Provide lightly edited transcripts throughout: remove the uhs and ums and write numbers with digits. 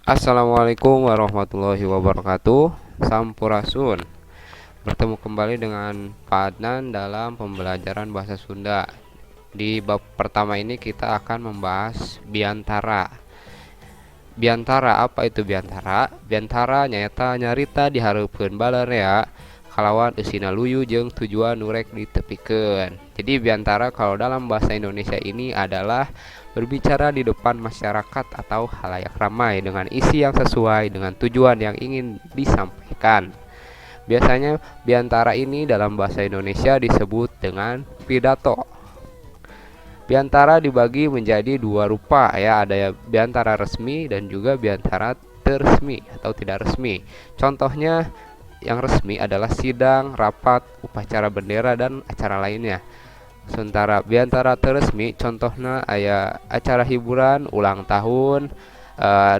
Assalamualaikum warahmatullahi wabarakatuh. Sampurasun. Bertemu kembali dengan Pak Adnan dalam pembelajaran bahasa Sunda. Di bab pertama ini kita akan membahas biantara. Biantara, apa itu biantara? Biantara nyata nyarita dihareupeun balarea kalawan eusina luyu jeung tujuan nurek ditepikeun. Jadi biantara kalau dalam bahasa Indonesia ini adalah berbicara di depan masyarakat atau halayak ramai dengan isi yang sesuai dengan tujuan yang ingin disampaikan. Biasanya biantara ini dalam bahasa Indonesia disebut dengan pidato. Biantara dibagi menjadi dua rupa ya, ada biantara resmi dan juga biantara teresmi atau tidak resmi. Contohnya yang resmi adalah sidang, rapat, upacara bendera dan acara lainnya. Sementara biantara teresmi contohnya aya acara hiburan, ulang tahun,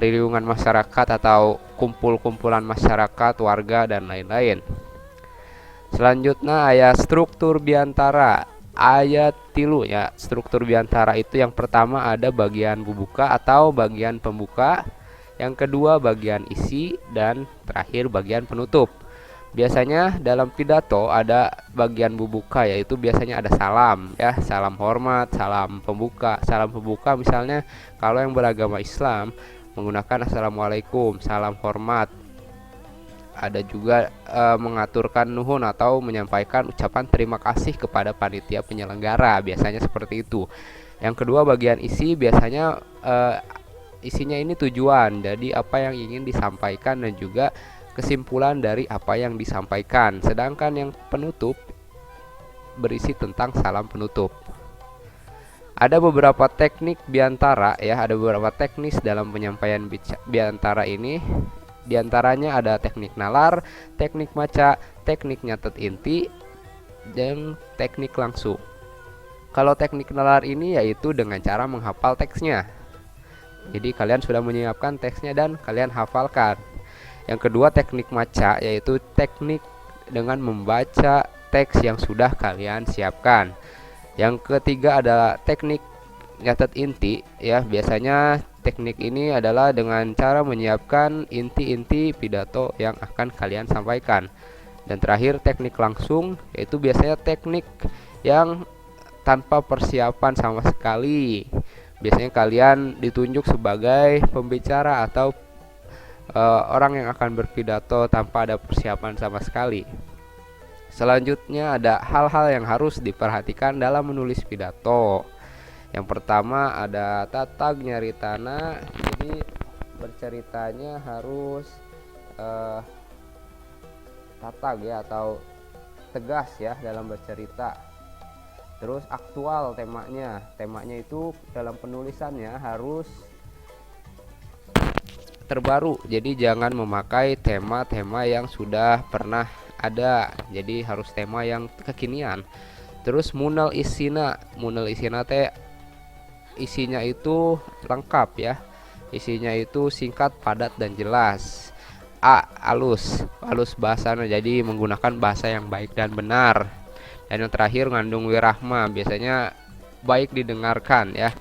riungan masyarakat atau kumpul-kumpulan masyarakat, warga dan lain-lain. Selanjutnya aya struktur biantara. Ayat tilu ya, struktur biantara itu yang pertama ada bagian bubuka atau bagian pembuka, yang kedua bagian isi, dan terakhir bagian penutup. Biasanya dalam pidato ada bagian bubuka, yaitu biasanya ada salam ya, salam hormat, salam pembuka. Salam pembuka misalnya kalau yang beragama Islam menggunakan assalamualaikum, salam hormat. Ada juga mengaturkan nuhun atau menyampaikan ucapan terima kasih kepada panitia penyelenggara, biasanya seperti itu. Yang kedua bagian isi, biasanya isinya ini tujuan, jadi apa yang ingin disampaikan dan juga kesimpulan dari apa yang disampaikan. Sedangkan yang penutup berisi tentang salam penutup. Ada beberapa teknik biantara ya, ada beberapa teknis dalam penyampaian biantara ini. Di antaranya ada teknik nalar, teknik maca, teknik nyatet inti, dan teknik langsung. Kalau teknik nalar ini yaitu dengan cara menghafal teksnya. Jadi kalian sudah menyiapkan teksnya dan kalian hafalkan. Yang kedua teknik maca, yaitu teknik dengan membaca teks yang sudah kalian siapkan. Yang ketiga adalah teknik nyatet inti ya, biasanya teknik ini adalah dengan cara menyiapkan inti-inti pidato yang akan kalian sampaikan. Dan terakhir teknik langsung, yaitu biasanya teknik yang tanpa persiapan sama sekali. Biasanya kalian ditunjuk sebagai pembicara atau orang yang akan berpidato tanpa ada persiapan sama sekali. Selanjutnya ada hal-hal yang harus diperhatikan dalam menulis pidato. Yang pertama ada tatag nyaritana, jadi berceritanya harus tatag ya atau tegas ya dalam bercerita. Terus aktual temanya itu dalam penulisannya harus terbaru, jadi jangan memakai tema-tema yang sudah pernah ada, jadi harus tema yang kekinian. Terus munal isina teh isinya itu lengkap ya, isinya itu singkat, padat dan jelas. Alus bahasanya, jadi menggunakan bahasa yang baik dan benar. Dan yang terakhir ngandung wirahma, biasanya baik didengarkan ya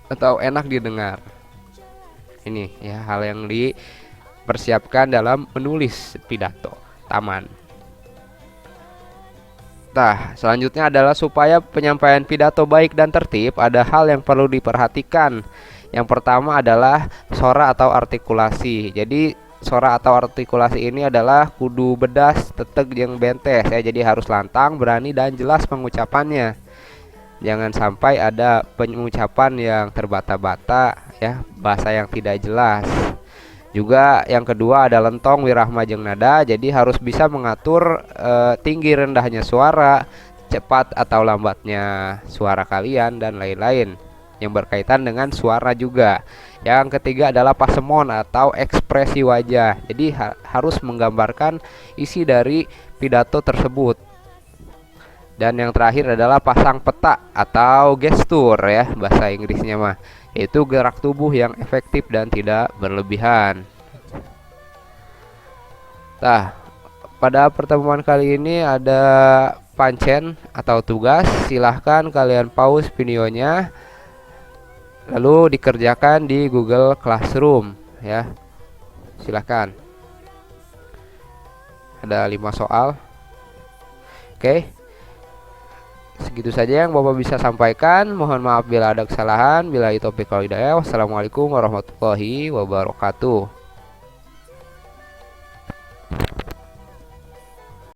atau enak didengar. Ini ya hal yang dipersiapkan dalam menulis pidato taman. Nah, selanjutnya adalah supaya penyampaian pidato baik dan tertib, ada hal yang perlu diperhatikan. Yang pertama adalah sora atau artikulasi. Jadi sora atau artikulasi ini adalah kudu bedas, teteg jeung bentes ya. Jadi harus lantang, berani dan jelas pengucapannya. Jangan sampai ada pengucapan yang terbata-bata ya, bahasa yang tidak jelas. Juga yang kedua ada lentong, wirahma jeung nada, jadi harus bisa mengatur tinggi rendahnya suara, cepat atau lambatnya suara kalian dan lain-lain yang berkaitan dengan suara juga. Yang ketiga adalah pasemon atau ekspresi wajah, jadi harus menggambarkan isi dari pidato tersebut. Dan yang terakhir adalah pasang peta atau gestur ya bahasa Inggrisnya mah, yaitu gerak tubuh yang efektif dan tidak berlebihan. Nah, pada pertemuan kali ini ada pancen atau tugas, silahkan kalian pause videonya lalu dikerjakan di Google Classroom. ya. Silahkan. Ada 5 soal. Oke. Segitu saja yang Bapak bisa sampaikan. Mohon maaf bila ada kesalahan. Billahi taufiq wal hidayah. Wassalamualaikum warahmatullahi wabarakatuh.